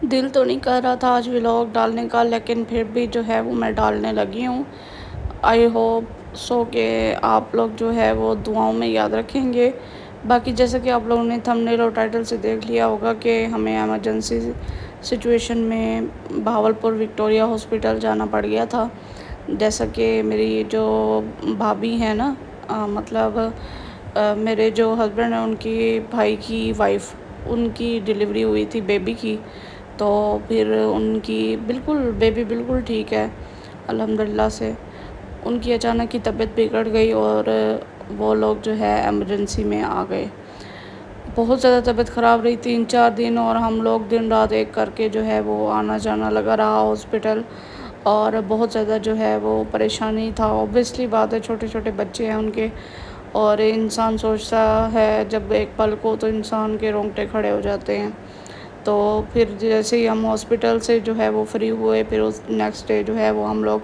दिल तो नहीं कर रहा था आज व्लॉग डालने का, लेकिन फिर भी जो है वो मैं डालने लगी हूँ। आई होप सो कि आप लोग जो है वो दुआओं में याद रखेंगे। बाकी जैसा कि आप लोगों ने थंबनेल और टाइटल से देख लिया होगा कि हमें इमरजेंसी सिचुएशन में बहावलपुर विक्टोरिया हॉस्पिटल जाना पड़ गया था। जैसा कि मेरी जो भाभी है ना, मतलब मेरे जो हस्बैंड हैं उनकी भाई की वाइफ, उनकी डिलीवरी हुई थी बेबी की। तो फिर उनकी बेबी बिल्कुल ठीक है अल्हम्दुलिल्लाह से। उनकी अचानक ही तबीयत बिगड़ गई और वो लोग जो है एमरजेंसी में आ गए। बहुत ज़्यादा तबीयत ख़राब रही 3-4 दिन, और हम लोग दिन रात एक करके जो है वो आना जाना लगा रहा हॉस्पिटल। और बहुत ज़्यादा जो है वो परेशानी था। ऑब्वियसली बात है, छोटे छोटे बच्चे हैं उनके, और इंसान सोचता है जब एक पल को तो इंसान के रोंगटे खड़े हो जाते हैं। तो फिर जैसे ही हम हॉस्पिटल से जो है वो फ्री हुए, फिर उस नेक्स्ट डे जो है वो हम लोग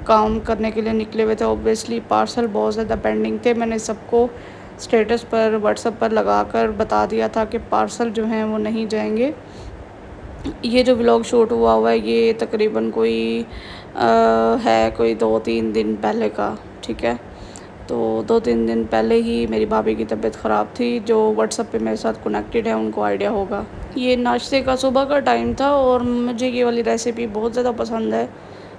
काम करने के लिए निकले हुए थे। ऑब्वियसली पार्सल बहुत ज़्यादा पेंडिंग थे। मैंने सबको स्टेटस पर व्हाट्सएप पर लगाकर बता दिया था कि पार्सल जो हैं वो नहीं जाएंगे। ये जो व्लॉग शूट हुआ है ये तकरीबन कोई 2-3 दिन पहले का, ठीक है। तो 2-3 दिन पहले ही मेरी भाभी की तबीयत ख़राब थी। जो व्हाट्सएप पे मेरे साथ कनेक्टेड है उनको आइडिया होगा। ये नाश्ते का सुबह का टाइम था, और मुझे ये वाली रेसिपी बहुत ज़्यादा पसंद है।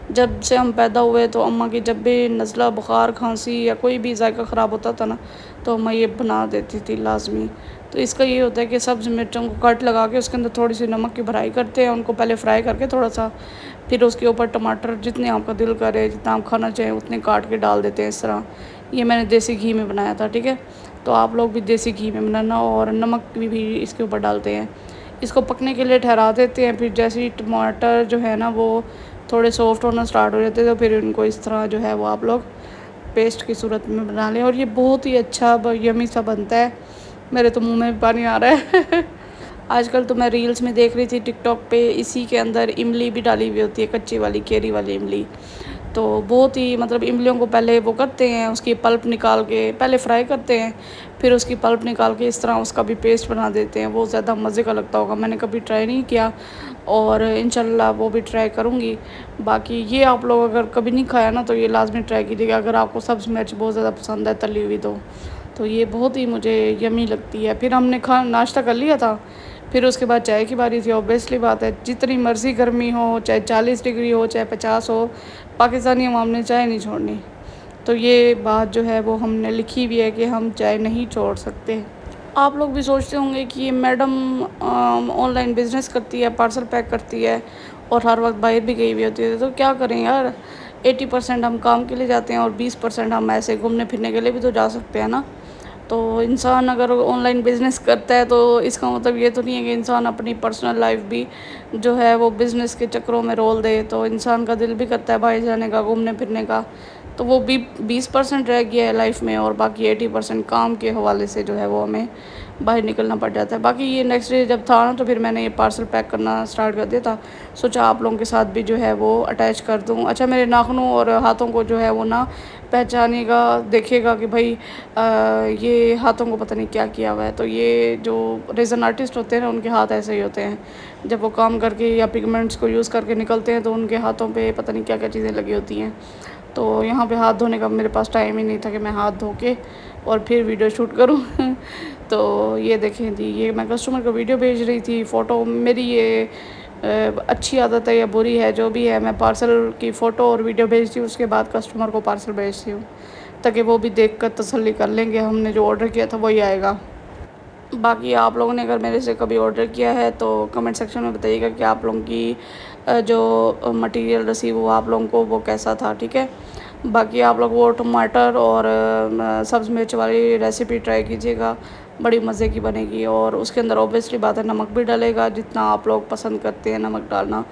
जब से हम पैदा हुए तो अम्मा की जब भी नज़ला, बुखार, खांसी या कोई भी जायका ख़राब होता था ना, तो अम्मा ये बना देती थी लाजमी। तो इसका ये होता है कि सब्ज़ मिर्चों को कट लगा के उसके अंदर थोड़ी सी नमक की भराई करते हैं, उनको पहले फ्राई करके थोड़ा सा, फिर उसके ऊपर टमाटर जितने आपका दिल करे, जितना आप खाना चाहें उतने काट के डाल देते हैं इस तरह। ये मैंने देसी घी में बनाया था, ठीक है। तो आप लोग भी देसी घी में बनाना, और नमक भी इसके ऊपर डालते हैं। इसको पकने के लिए ठहरा देते हैं। फिर जैसे ही टमाटर जो है ना वो थोड़े सॉफ्ट होना स्टार्ट हो जाते हैं, तो फिर इनको इस तरह जो है वो आप लोग पेस्ट की सूरत में बना लें, और ये बहुत ही अच्छा यमी सा बनता है। मेरे तो मुंह में भी पानी आ रहा है। आजकल तो मैं रील्स में देख रही थी टिकटॉक पे, इसी के अंदर इमली भी डाली हुई होती है, कच्ची वाली केरी वाली इमली। तो बहुत ही मतलब इमलियों को पहले वो करते हैं, उसकी पल्प निकाल के पहले फ्राई करते हैं, फिर उसकी पल्प निकाल के इस तरह उसका भी पेस्ट बना देते हैं। वो ज़्यादा मज़े का लगता होगा। मैंने कभी ट्राई नहीं किया, और इंशाल्लाह वो भी ट्राई करूँगी। बाकी ये आप लोग अगर कभी नहीं खाया ना तो ये लाजमी ट्राई कीजिएगा, अगर आपको सब्ज़ मिर्च बहुत ज़्यादा पसंद है तली हुई तो ये बहुत ही मुझे यमी लगती है। फिर हमने नाश्ता कर लिया था, फिर उसके बाद चाय की बारी थी। ऑब्वियसली बात है, जितनी मर्ज़ी गर्मी हो, चाहे 40 डिग्री हो, चाहे 50 हो, पाकिस्तानी अवाम ने चाय नहीं छोड़नी। तो ये बात जो है वो हमने लिखी हुई है कि हम चाय नहीं छोड़ सकते। आप लोग भी सोचते होंगे कि ये मैडम ऑनलाइन बिज़नेस करती है, पार्सल पैक करती है, और हर वक्त बाहर भी गई हुई होती है। तो क्या करें यार, 80% हम काम के लिए जाते हैं, और 20% हम ऐसे घूमने फिरने के लिए भी तो जा सकते हैं ना। तो इंसान अगर ऑनलाइन बिज़नेस करता है तो इसका मतलब ये तो नहीं है कि इंसान अपनी पर्सनल लाइफ भी जो है वो बिज़नेस के चक्करों में रोल दे। तो इंसान का दिल भी करता है बाहर जाने का, घूमने फिरने का। तो वो भी 20% रह गया है लाइफ में, और बाकी 80% काम के हवाले से जो है वो हमें बाहर निकलना पड़ जाता है। बाकी ये नेक्स्ट डे जब था ना, तो फिर मैंने ये पार्सल पैक करना स्टार्ट कर दिया था। सोचा आप लोगों के साथ भी जो है वो अटैच कर दूँ। अच्छा, मेरे नाखूनों और हाथों को जो है वो ना पहचानिएगा, देखिएगा कि भाई ये हाथों को पता नहीं क्या किया हुआ है। तो ये जो रेज़न आर्टिस्ट होते हैं ना, उनके हाथ ऐसे ही होते हैं। जब वो काम करके या पिगमेंट्स को यूज़ करके निकलते हैं तो उनके हाथों पे पता नहीं क्या क्या चीज़ें लगी होती हैं। तो यहाँ पे हाथ धोने का मेरे पास टाइम ही नहीं था कि मैं हाथ धो के और फिर वीडियो शूट करूँ। तो ये देखें जी, ये मैं कस्टमर को वीडियो भेज रही थी। फ़ोटो मेरी ये अच्छी आदत है या बुरी है, जो भी है, मैं पार्सल की फ़ोटो और वीडियो भेजती हूँ, उसके बाद कस्टमर को पार्सल भेजती हूँ, ताकि वो भी देख कर तसल्ली कर लेंगे हमने जो ऑर्डर किया था वही आएगा। बाकी आप लोगों ने अगर मेरे से कभी ऑर्डर किया है तो कमेंट सेक्शन में बताइएगा कि आप लोगों की जो मटेरियल रिसीव हुआ आप लोगों को वो कैसा था, ठीक है। बाकी आप लोग वो टमाटर और सब्ज़ मिर्च वाली रेसिपी ट्राई कीजिएगा, बड़ी मज़े की बनेगी। और उसके अंदर ऑब्वियसली बात है नमक भी डलेगा, जितना आप लोग पसंद करते हैं नमक डालना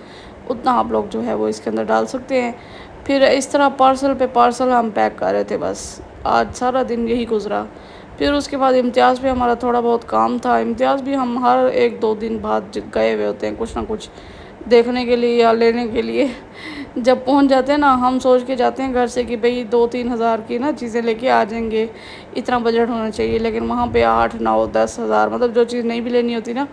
उतना आप लोग जो है वो इसके अंदर डाल सकते हैं। फिर इस तरह पार्सल पे पार्सल हम पैक कर रहे थे, बस आज सारा दिन यही गुजरा। फिर उसके बाद इम्तियाज़ पे हमारा थोड़ा बहुत काम था। इम्तियाज़ भी हम हर 1-2 दिन बाद गए हुए होते हैं कुछ ना कुछ देखने के लिए या लेने के लिए। जब पहुंच जाते हैं ना, हम सोच के जाते हैं घर से कि भाई 2-3 हज़ार की ना चीज़ें लेके आ जाएंगे, इतना बजट होना चाहिए। लेकिन वहाँ पे 8-9-10 हज़ार, मतलब जो चीज़ नहीं भी लेनी होती ना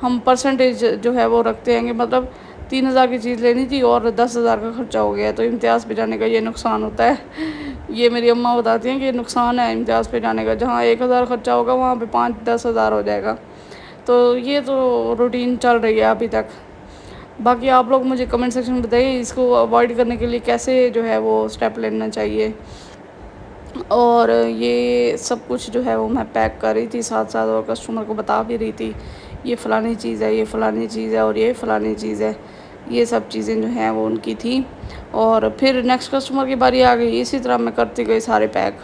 हम परसेंटेज जो है वो रखते हैं कि मतलब 3,000 की चीज़ लेनी थी और 10,000 का खर्चा हो गया, तो इम्तियाज़ पे जाने का ये नुकसान होता है। ये मेरी अम्मा बताती हैं कि नुकसान है इम्तियाज़ पे जाने का, जहाँ 1,000 खर्चा होगा वहाँ पे 5-10 हज़ार हो जाएगा। तो ये तो रूटीन चल रही है अभी तक। बाकी आप लोग मुझे कमेंट सेक्शन में बताइए इसको अवॉइड करने के लिए कैसे जो है वो स्टेप लेना चाहिए। और ये सब कुछ जो है वो मैं पैक कर रही थी साथ साथ, और कस्टमर को बता भी रही थी ये फ़लानी चीज़ है, ये फ़लानी चीज़ है और ये फ़लानी चीज़ है। ये सब चीज़ें जो हैं वो उनकी थी। और फिर नेक्स्ट कस्टमर की बारी आ गई, इसी तरह मैं करती गई सारे पैक।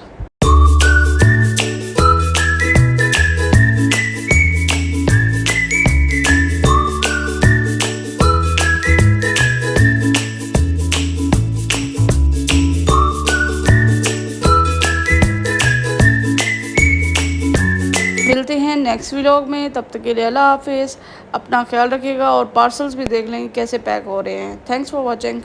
मिलते हैं नेक्स्ट व्लॉग में, तब तक के लिए अल्लाह हाफिज़। अपना ख्याल रखिएगा और पार्सल्स भी देख लेंगे कैसे पैक हो रहे हैं। Thanks for watching.